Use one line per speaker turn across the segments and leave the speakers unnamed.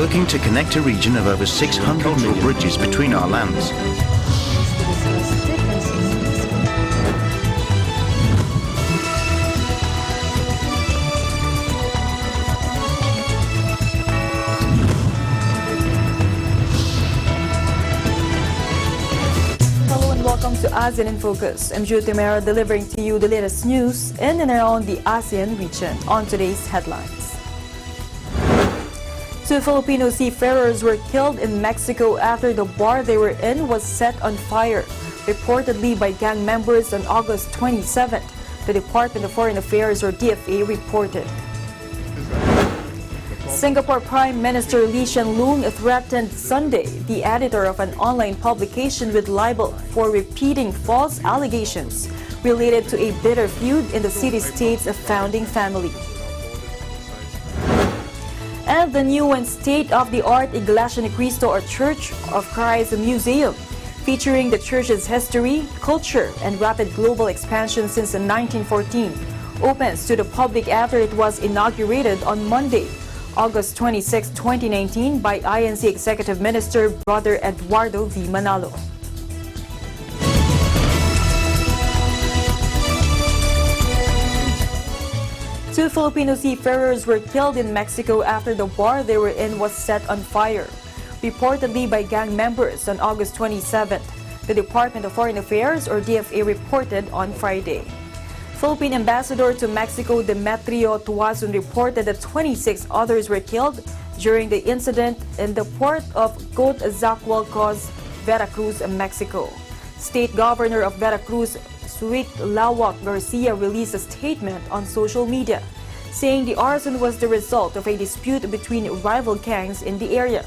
working to connect a region of over 600 cultural bridges between our lands.
Welcome to ASEAN in Focus. I'm Jude Timera, delivering to you the latest news in and around the ASEAN region on today's headlines. Two Filipino seafarers were killed in Mexico after the bar they were in was set on fire, reportedly by gang members on August 27th, the Department of Foreign Affairs or DFA reported. Singapore Prime Minister Lee Hsien Loong threatened Sunday the editor of an online publication with libel for repeating false allegations related to a bitter feud in the city-state's founding family. And the new and state-of-the-art Iglesia ni Cristo or Church of Christ Museum, featuring the church's history, culture, and rapid global expansion since 1914, opens to the public after it was inaugurated on Monday, August 26, 2019 by INC Executive Minister Brother Eduardo V. Manalo. Two Filipino seafarers were killed in Mexico after the bar they were in was set on fire, reportedly by gang members on August 27th, the Department of Foreign Affairs or DFA reported on Friday. Philippine Ambassador to Mexico Demetrio Tuazon reported that 26 others were killed during the incident in the port of Coatzacoalcos, Veracruz, Mexico. State Governor of Veracruz, Suit Lawak Garcia, released a statement on social media, saying the arson was the result of a dispute between rival gangs in the area.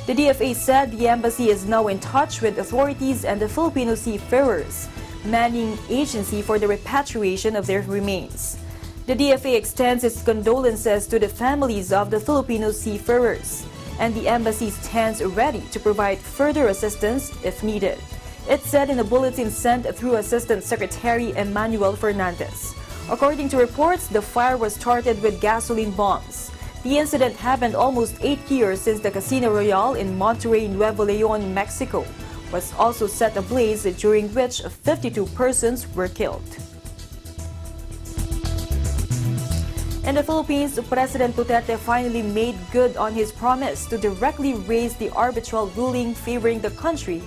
The DFA said the embassy is now in touch with authorities and the Filipino seafarers manning agency for the repatriation of their remains. The DFA extends its condolences to the families of the Filipino seafarers, and the embassy stands ready to provide further assistance if needed. It said in a bulletin sent through Assistant Secretary Emmanuel Fernandez. According to reports, the fire was started with gasoline bombs. The incident happened almost 8 years since the Casino Royale in Monterrey, Nuevo Leon, Mexico, was also set ablaze, during which 52 persons were killed. In the Philippines, President Duterte finally made good on his promise to directly raise the arbitral ruling favoring the country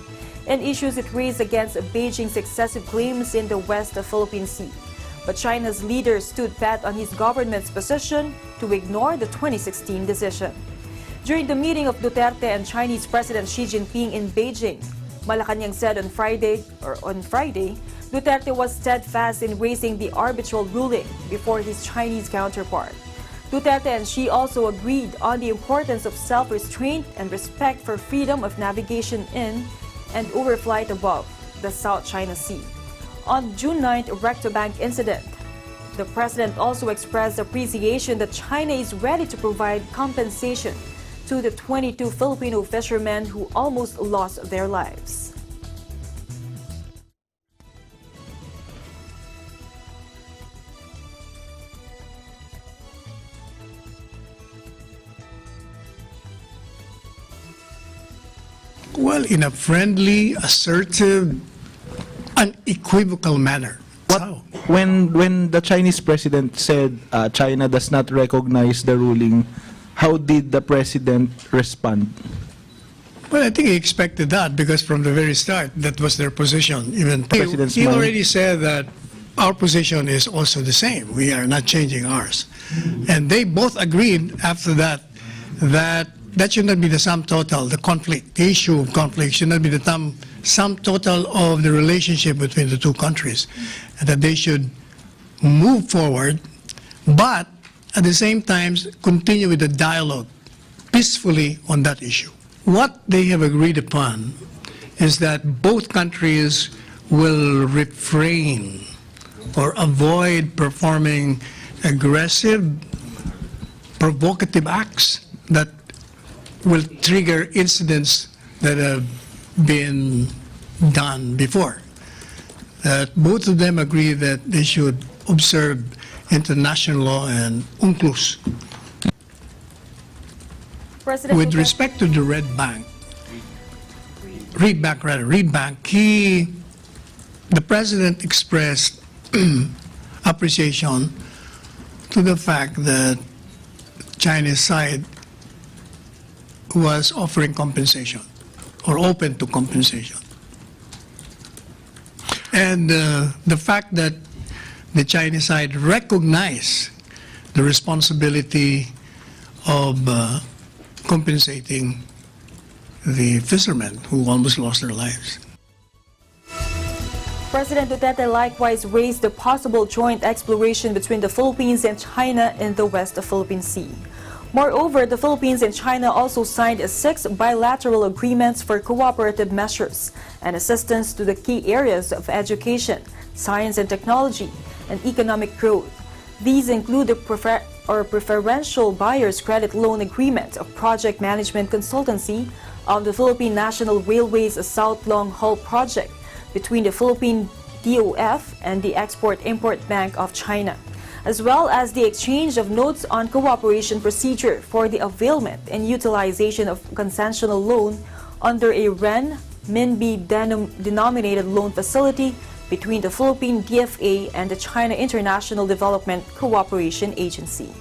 and issues it raised against Beijing's excessive claims in the West Philippine Sea. But China's leader stood pat on his government's position to ignore the 2016 decision. During the meeting of Duterte and Chinese President Xi Jinping in Beijing, Malacanang said on Friday, Duterte was steadfast in raising the arbitral ruling before his Chinese counterpart. Duterte and Xi also agreed on the importance of self-restraint and respect for freedom of navigation in and overflight above the South China Sea. On June 9th, Rectobank incident, the president also expressed appreciation that China is ready to provide compensation to the 22 Filipino fishermen who almost lost their lives.
Well, in a friendly, assertive, unequivocal manner.
When the Chinese president said China does not recognize the ruling, how did the president respond?
Well, I think he expected that because from the very start, that was their position. Even he already said that our position is also the same. We are not changing ours. And they both agreed after that that should not be the sum total, the conflict, the issue of conflict should not be the sum total of the relationship between the two countries, and that they should move forward, but at the same time continue with the dialogue peacefully on that issue. What they have agreed upon is that both countries will refrain or avoid performing aggressive, provocative acts that will trigger incidents that have been done before. Both of them agree that they should observe international law and UNCLOS.
President
with
Duterte-
respect to the Read Bank, the president expressed appreciation to the fact that Chinese side was offering compensation or open to compensation. And the fact that the Chinese side recognized the responsibility of compensating the fishermen who almost lost their lives.
President Duterte likewise raised the possible joint exploration between the Philippines and China in the West Philippine Sea. Moreover, the Philippines and China also signed 6 bilateral agreements for cooperative measures and assistance to the key areas of education, science and technology, and economic growth. These include the preferential buyer's credit loan agreement of project management consultancy of the Philippine National Railways South Long Haul Project between the Philippine DOF and the Export-Import Bank of China, as well as the exchange of notes on cooperation procedure for the availment and utilization of concessional loan under a renminbi denominated loan facility between the Philippine DFA and the China International Development Cooperation Agency.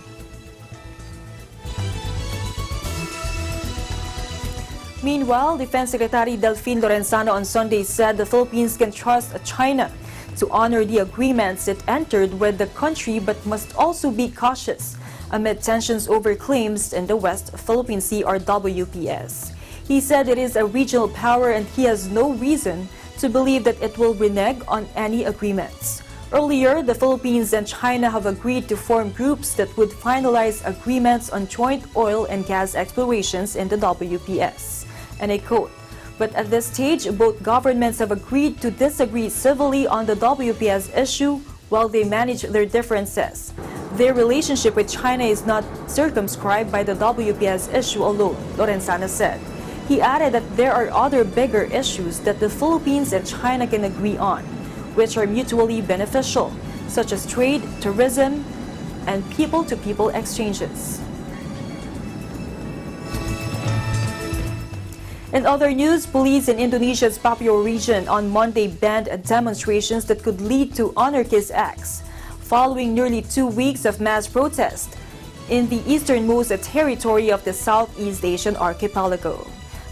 Meanwhile, Defense Secretary Delfin Lorenzano on Sunday said the Philippines can trust China to honor the agreements it entered with the country but must also be cautious amid tensions over claims in the West Philippine Sea or WPS. He said it is a regional power and he has no reason to believe that it will renege on any agreements. Earlier, the Philippines and China have agreed to form groups that would finalize agreements on joint oil and gas explorations in the WPS. And I quote, "But at this stage, both governments have agreed to disagree civilly on the WPS issue while they manage their differences. Their relationship with China is not circumscribed by the WPS issue alone," Lorenzano said. He added that there are other bigger issues that the Philippines and China can agree on, which are mutually beneficial, such as trade, tourism, and people-to-people exchanges. In other news, police in Indonesia's Papua region on Monday banned demonstrations that could lead to anarchist acts, following nearly 2 weeks of mass protest in the easternmost territory of the Southeast Asian archipelago.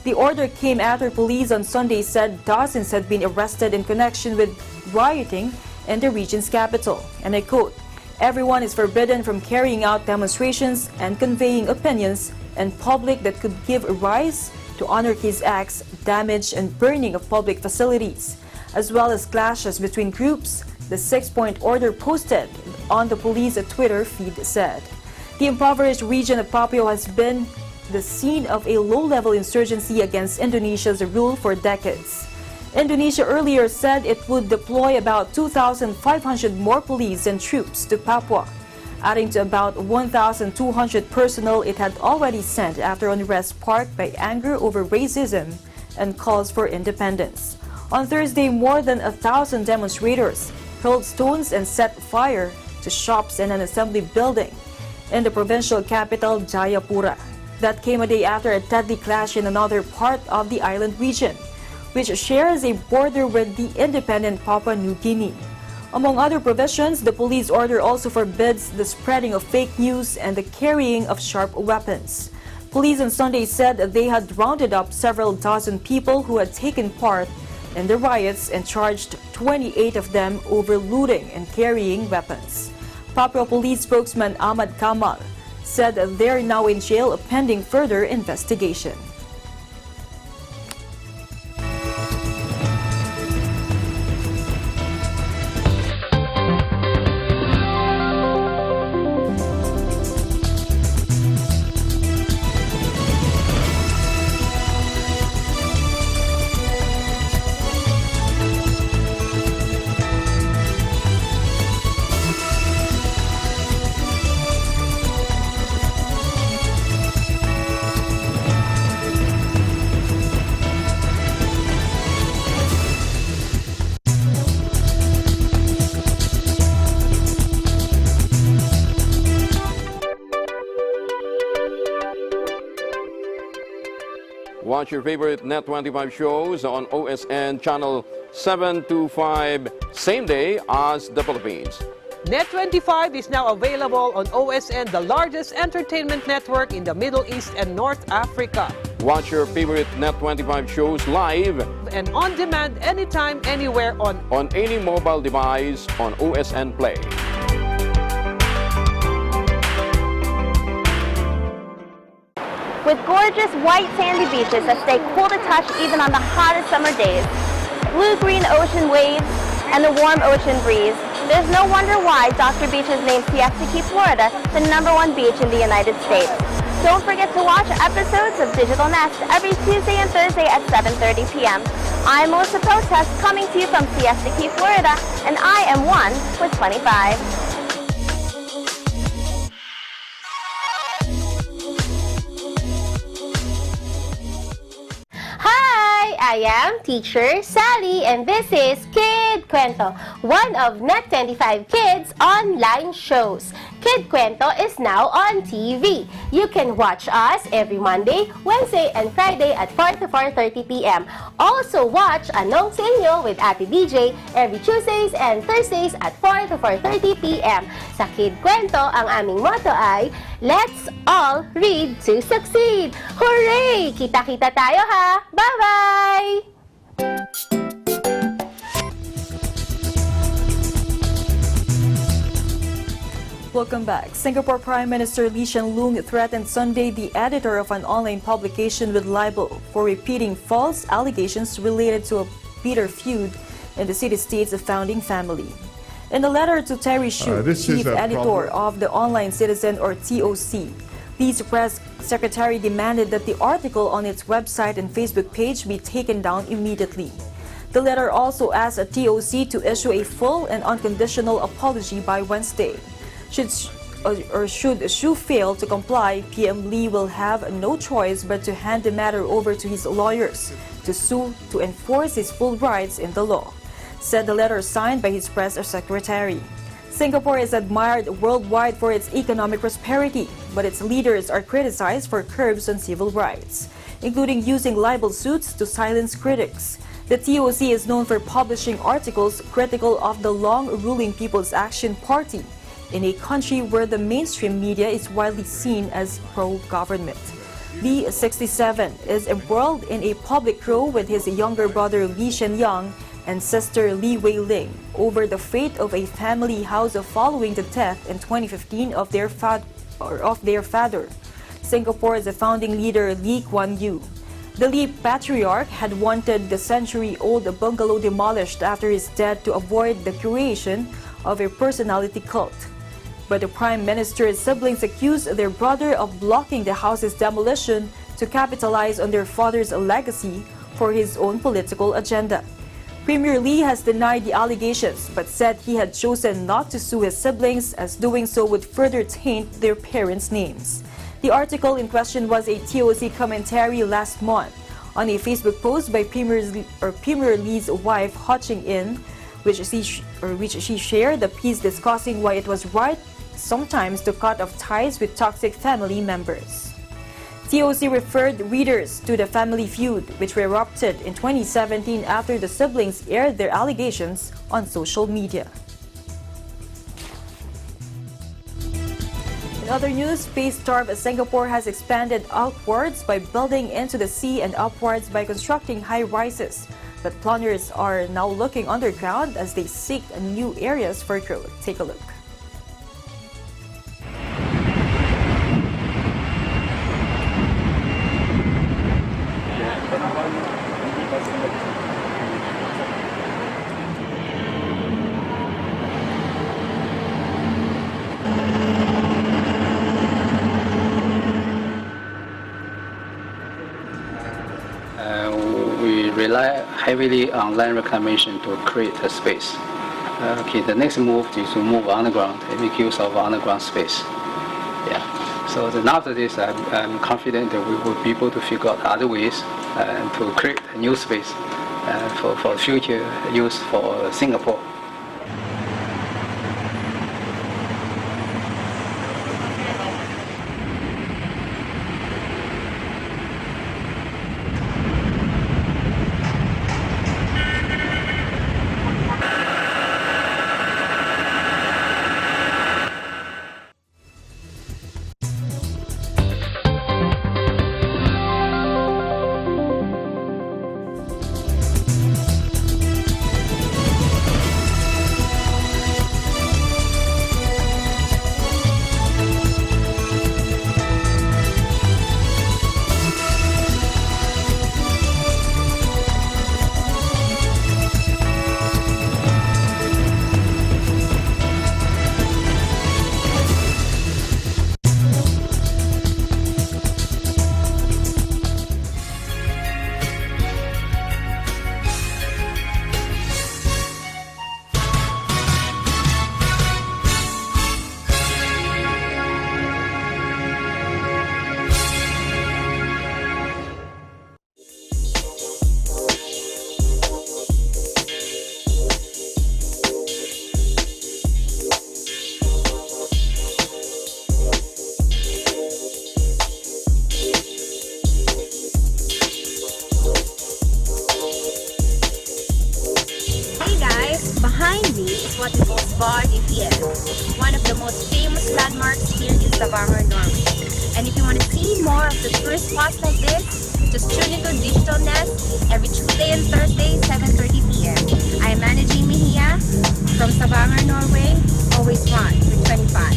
The order came after police on Sunday said dozens had been arrested in connection with rioting in the region's capital. And I quote, "Everyone is forbidden from carrying out demonstrations and conveying opinions in public that could give rise to anarchist acts, damage and burning of public facilities, as well as clashes between groups," the 6-point order posted on the police Twitter feed said. The impoverished region of Papua has been the scene of a low-level insurgency against Indonesia's rule for decades. Indonesia earlier said it would deploy about 2,500 more police and troops to Papua, adding to about 1,200 personnel it had already sent after unrest sparked by anger over racism and calls for independence. On Thursday, more than 1,000 demonstrators hurled stones and set fire to shops and an assembly building in the provincial capital, Jayapura. That came a day after a deadly clash in another part of the island region, which shares a border with the independent Papua New Guinea. Among other provisions, the police order also forbids the spreading of fake news and the carrying of sharp weapons. Police on Sunday said that they had rounded up several dozen people who had taken part in the riots and charged 28 of them over looting and carrying weapons. Papua Police spokesman Ahmad Kamal said that they're now in jail pending further investigation.
Watch your favorite Net25 shows on OSN channel 725, same day as the Philippines.
Net25 is now available on OSN, the largest entertainment network in the Middle East and North Africa.
Watch your favorite Net25 shows live
And on demand anytime, anywhere on
any mobile device on OSN Play.
With gorgeous white sandy beaches that stay cool to touch even on the hottest summer days, blue-green ocean waves, and the warm ocean breeze, there's no wonder why Dr. Beach has named Siesta Key, Florida, the #1 beach in the United States. Don't forget to watch episodes of Digital Nest every Tuesday and Thursday at 7:30 p.m. I'm Melissa Protest, coming to you from Siesta Key, Florida, and I am one with 25. I am teacher Sally, and this is Kid Kwento, one of Net25 Kids' online shows. Kid Kwento is now on TV. You can watch us every Monday, Wednesday, and Friday at 4 to 4:30 p.m. Also watch Anong Sa Inyo with Ate DJ every Tuesdays and Thursdays at 4 to 4:30 p.m. Sa Kid Kwento, ang aming motto ay, let's all read to succeed! Hooray! Kita-kita tayo ha! Bye-bye!
Welcome back. Singapore Prime Minister Lee Hsien Loong threatened Sunday the editor of an online publication with libel for repeating false allegations related to a bitter feud in the city-state's founding family. In a letter to Terry Hsu, chief editor of the Online Citizen or TOC, Lee's press secretary demanded that the article on its website and Facebook page be taken down immediately. The letter also asked a TOC to issue a full and unconditional apology by Wednesday. Should Hsu fail to comply, PM Lee will have no choice but to hand the matter over to his lawyers to sue to enforce his full rights in the law, said the letter signed by his press secretary. Singapore is admired worldwide for its economic prosperity, but its leaders are criticized for curbs on civil rights, including using libel suits to silence critics. The TOC is known for publishing articles critical of the long-ruling People's Action Party in a country where the mainstream media is widely seen as pro-government. Lee, 67, is embroiled in a public row with his younger brother Lee Hsien-young and sister Lee Wei-ling over the fate of a family house following the death in 2015 of their father, Singapore's founding leader Lee Kuan Yew. The Lee patriarch had wanted the century-old bungalow demolished after his death to avoid the creation of a personality cult. But the Prime Minister's siblings accused their brother of blocking the house's demolition to capitalize on their father's legacy for his own political agenda. Premier Lee has denied the allegations, but said he had chosen not to sue his siblings, as doing so would further taint their parents' names. The article in question was a TOC commentary last month on a Facebook post by Premier Lee's wife, Ho Ching-in, which she shared the piece discussing why it was right sometimes to cut off ties with toxic family members. TOC referred readers to the family feud, which erupted in 2017 after the siblings aired their allegations on social media. In other news, space-starved Singapore has expanded outwards by building into the sea and upwards by constructing high-rises. But planners are now looking underground as they seek new areas for growth. Take a look.
We rely heavily on land reclamation to create a space. The next move is to move underground and make use of underground space. So then after this, I'm confident that we will be able to figure out other ways to create a new space for future use for Singapore.
behind me is what we call Svar de Fiel, one of the most famous landmarks here in Stavanger, Norway. And if you want to see more of the tourist spots like this, just tune into Digital Nest every Tuesday and Thursday, 7:30 p.m. I am managing Mejia from Stavanger, Norway, always fun with 25.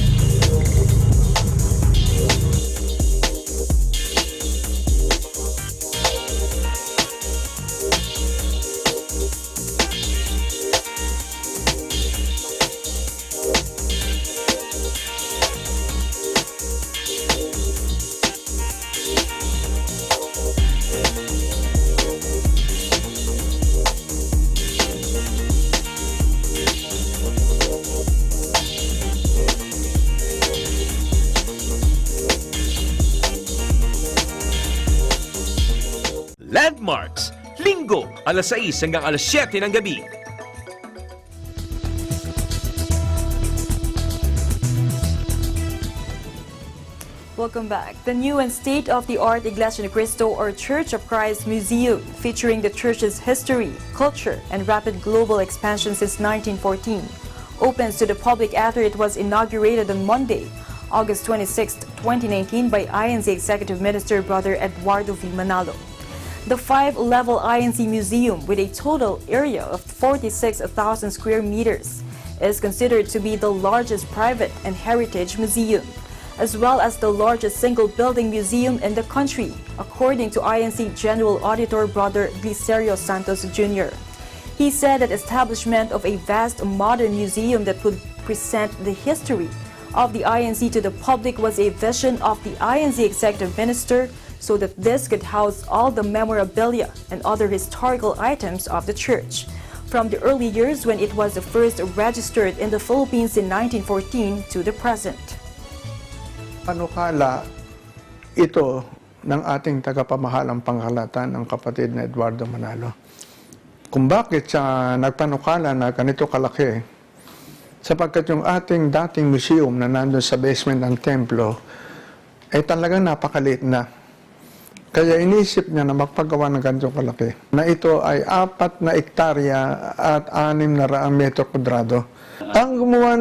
Landmarks, Linggo, alas 6 hanggang alas 7 ng gabi.
Welcome back. The new and state-of-the-art Iglesia ni Cristo or Church of Christ Museum, featuring the church's history, culture, and rapid global expansion since 1914, opens to the public after it was inaugurated on Monday, August 26, 2019 by INC Executive Minister Brother Eduardo V. Manalo. The 5-level INC Museum, with a total area of 46,000 square meters, is considered to be the largest private and heritage museum, as well as the largest single-building museum in the country, according to INC General Auditor Brother Glicerio Santos Jr. He said that establishment of a vast modern museum that would present the history of the INC to the public was a vision of the INC Executive Minister, so that this could house all the memorabilia and other historical items of the church, from the early years when it was first registered in the Philippines in 1914 to the present.
Panukala ito ng ating tagapamahalang pangkalatan, ang kapatid na Eduardo Manalo. Kung bakit siya nagpanukala na ganito kalaki, sapagkat yung ating dating museum na nandun sa basement ng templo ay talagang napakaliit na. Kaya inisip niya na magpagawa ng ganitong kalaki, na ito ay 4 na hektarya at 600 metro kwadrado. Ang gumawa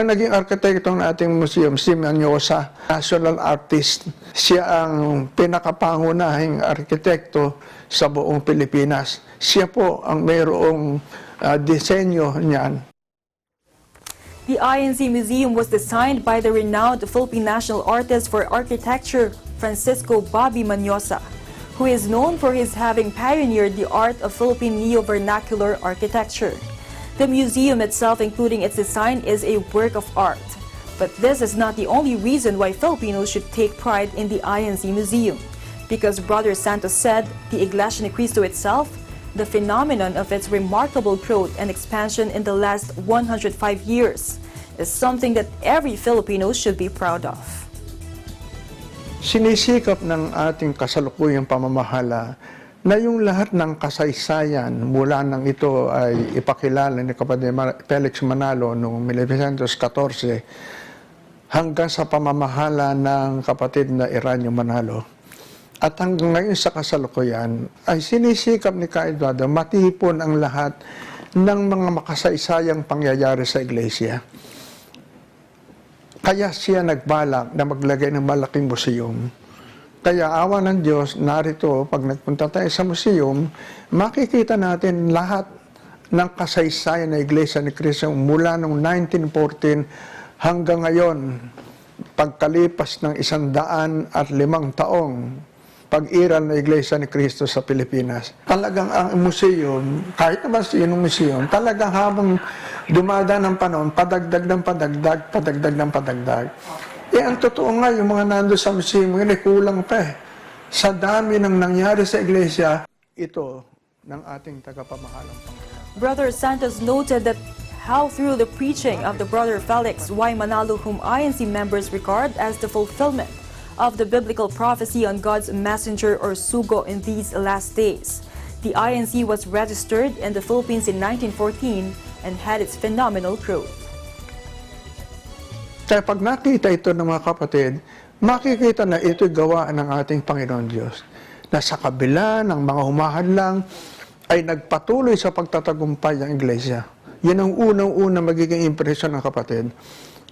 naging arkitekto ng ating museum, si Manyosa, national artist. Siya ang pinakapangunahing arkitekto sa buong Pilipinas. Siya po ang mayroong disenyo niyan.
The INC Museum was designed by the renowned Philippine national artist for architecture, Francisco Bobby Manyosa, who is known for his having pioneered the art of Philippine neo-vernacular architecture. The museum itself, including its design, is a work of art. But this is not the only reason why Filipinos should take pride in the INC Museum, because Brother Santos said the Iglesia ni Cristo itself, the phenomenon of its remarkable growth and expansion in the last 105 years, is something that every Filipino should be proud of.
Sinisikap ng ating kasalukuyang pamamahala na yung lahat ng kasaysayan mula nang ito ay ipakilala ni kapatid Felix Manalo noong 1914 hanggang sa pamamahala ng kapatid na Eranio Manalo. At hanggang ngayon sa kasalukuyan ay sinisikap ni Ka Eduardo matipon ang lahat ng mga makasaysayang pangyayari sa Iglesia. Kaya siya nagbalak na maglagay ng malaking museum. Kaya awa ng Diyos, narito, pag nagpunta tayo sa museum, makikita natin lahat ng kasaysayan ng Iglesia ni Cristo mula noong 1914 hanggang ngayon, pagkalipas ng 105 taong pag-iral ng Iglesia ni Cristo sa Pilipinas. Talagang ang museum, kahit naman sinong museum, talagang habang dumadaan ng panahon, padagdag ng padagdag, padagdag ng padagdag. Ang totoo nga, yung mga nando sa museum, yun ay kulang pa eh. Sa dami ng nangyari sa Iglesia, ito ng ating tagapamahalang Panginoon.
Brother Santos noted that how through the preaching of the Brother Felix Y. Manalo, whom INC members regard as the fulfillment of the biblical prophecy on God's messenger or sugo in these last days, the INC was registered in the Philippines in 1914 and had its phenomenal growth.
Kaya pag nakita ito ng mga kapatid, makikita na ito'y gawa ng ating Panginoon Diyos, na sa kabila ng mga humahadlang ay nagpatuloy sa pagtatagumpay ng Iglesia. Yan ang unang-una magiging impression ng kapatid.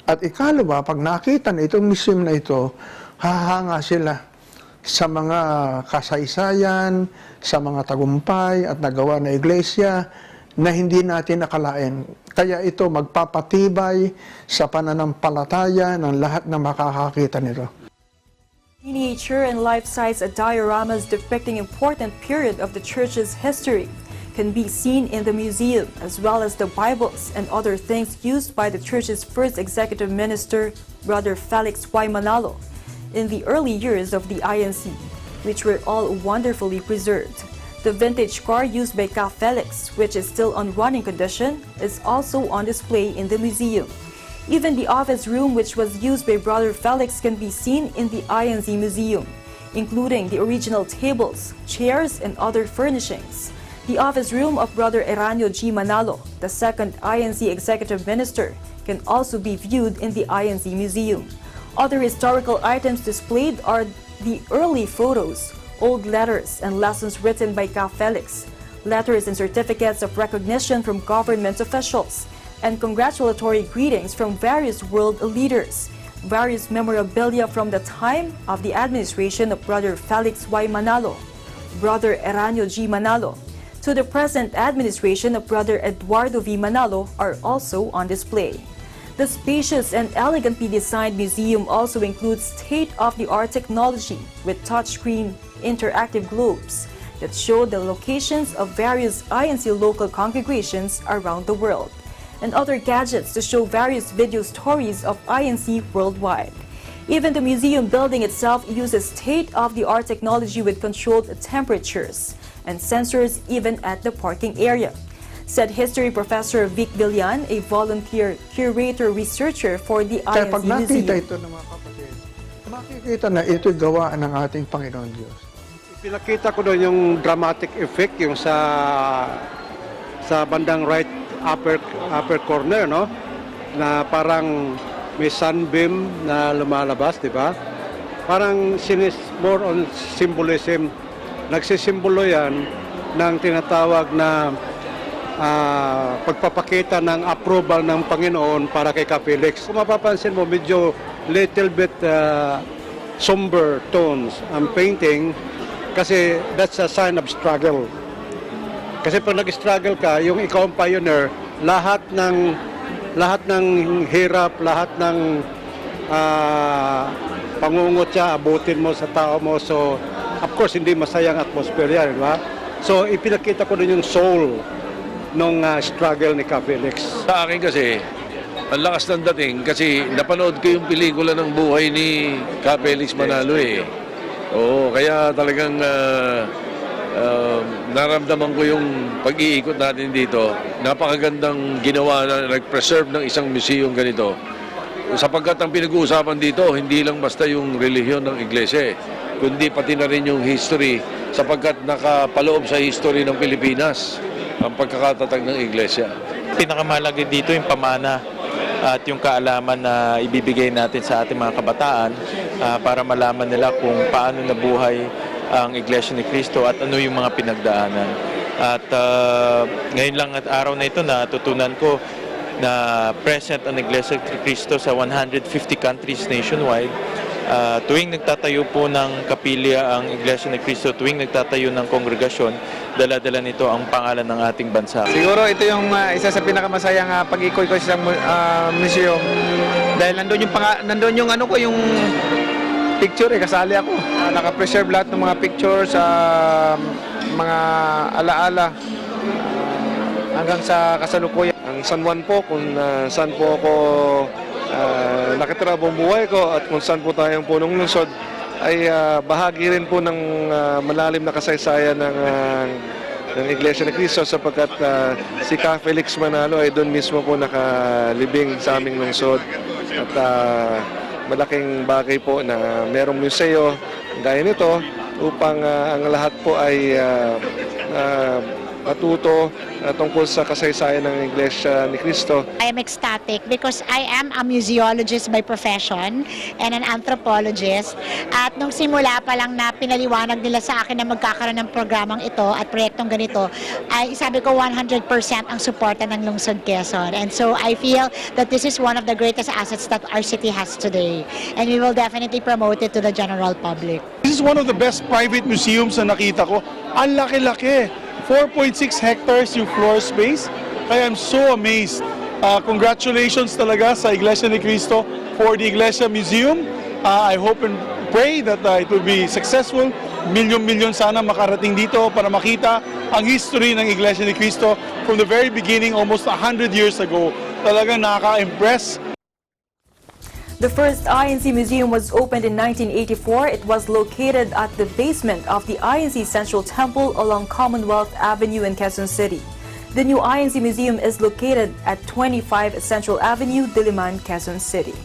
At ikalawa, pag nakita na itong museum na ito, hahanga sila sa mga kasaysayan, sa mga tagumpay at nagawa na iglesia na hindi natin nakalain. Kaya ito magpapatibay sa pananampalataya ng lahat na makakakita nito.
Miniature and life-size dioramas depicting important period of the church's history can be seen in the museum, as well as the Bibles and other things used by the church's first executive minister, Brother Felix Y. Manalo, in the early years of the INC, which were all wonderfully preserved. The vintage car used by Ka Felix, which is still on running condition, is also on display in the museum. Even the office room which was used by Brother Felix can be seen in the INC Museum, including the original tables, chairs, and other furnishings. The office room of Brother Eranio G. Manalo, the second INC Executive Minister, can also be viewed in the INC Museum. Other historical items displayed are the early photos, old letters, and lessons written by Ka Felix, letters and certificates of recognition from government officials, and congratulatory greetings from various world leaders, various memorabilia from the time of the administration of Brother Felix Y. Manalo, Brother Eranio G. Manalo, to the present administration of Brother Eduardo V. Manalo are also on display. The spacious and elegantly designed museum also includes state-of-the-art technology with touchscreen interactive globes that show the locations of various INC local congregations around the world, and other gadgets to show various video stories of INC worldwide. Even the museum building itself uses state-of-the-art technology with controlled temperatures and sensors even at the parking area, said history professor Vic Villan, a volunteer curator researcher for the
Kaya pag
INC
nakita
Museum.
ito ng mga kapatid, makikita na ito'y gawaan ng ating Panginoon Diyos.
Pinakita ko doon yung dramatic effect, yung sa bandang right upper corner, no? Na parang may sunbeam na lumalabas, di ba? Parang more on symbolism. Nagsisimbolo yan ng tinatawag na pagpapakita ng approval ng Panginoon para kay Ka Felix. Kung mapapansin mo, medyo little bit somber tones ang painting kasi that's a sign of struggle. Kasi pag nag-struggle ka, yung ikaw ang pioneer, lahat ng hirap, lahat ng pangungutya, abutin mo sa tao mo. So, of course, hindi masayang atmosphere yan, di ba? So, ipinakita ko din yung soul nung struggle ni Ka Felix.
Sa akin kasi, ang lakas ng dating kasi napanood ko yung pelikula ng buhay ni Ka Felix Manalo eh. Oo, kaya talagang naramdaman ko yung pag-iikot natin dito. Napakagandang ginawa na nag-preserve ng isang museum ganito. Sapagkat ang pinag-uusapan dito, hindi lang basta yung relihiyon ng iglesia, kundi pati na rin yung history, sapagkat nakapaloob sa history ng Pilipinas ang pagkakatatag ng iglesia.
Pinakamahalaga dito yung pamana at yung kaalaman na ibibigay natin sa ating mga kabataan para malaman nila kung paano nabuhay ang Iglesia ni Cristo at ano yung mga pinagdaanan. At ngayon lang at araw na ito natutunan ko na present ang Iglesia ni Cristo sa 150 countries nationwide. Tuwing nagtatayo po ng kapilya ang Iglesia ni Cristo, tuwing nagtatayo ng kongregasyon, dala-dala nito ang pangalan ng ating bansa.
Siguro ito yung isa sa pinakamasayang pag-ikot ko sa museum. Dahil nandun yung ano ko, yung picture kasali ako. Naka-preserve lahat ng mga pictures, mga alaala hanggang sa kasalukuyan.
Ang San Juan po, kung saan po ako nakitira buong buhay ko at kung saan po tayong punong lungsod, ay bahagi rin po ng malalim na kasaysayan ng Iglesia ni Cristo sapagkat si Ka Felix Manalo ay doon mismo po nakalibing sa aming lungsod at malaking bagay po na merong museo gaya nito upang ang lahat po ay matuto tungkol sa kasaysayan ng Iglesia ni Cristo.
I am ecstatic because I am a museologist by profession and an anthropologist. At nung simula pa lang na pinaliwanag nila sa akin na magkakaroon ng programang ito at proyektong ganito, ay sabi ko 100% ang suporta ng Lungsod Quezon. And so I feel that this is one of the greatest assets that our city has today. And we will definitely promote it to the general public.
This is one of the best private museums na nakita ko. Ang laki-laki. 4.6 hectares yung floor space. I am so amazed. Congratulations talaga sa Iglesia ni Cristo for the Iglesia Museum. I hope and pray that it will be successful. Milyon-milyon sana makarating dito para makita ang history ng Iglesia ni Cristo from the very beginning, almost 100 years ago. Talagang nakaka-impress.
The first INC museum was opened in 1984. It was located at the basement of the INC Central Temple along Commonwealth Avenue in Quezon City. The new INC museum is located at 25 Central Avenue, Diliman, Quezon City.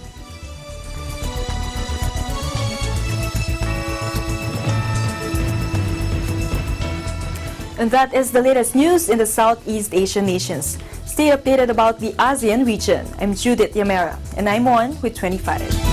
And that is the latest news in the Southeast Asian nations. Stay updated about the ASEAN region. I'm Judith Yamera, and I'm on with 25.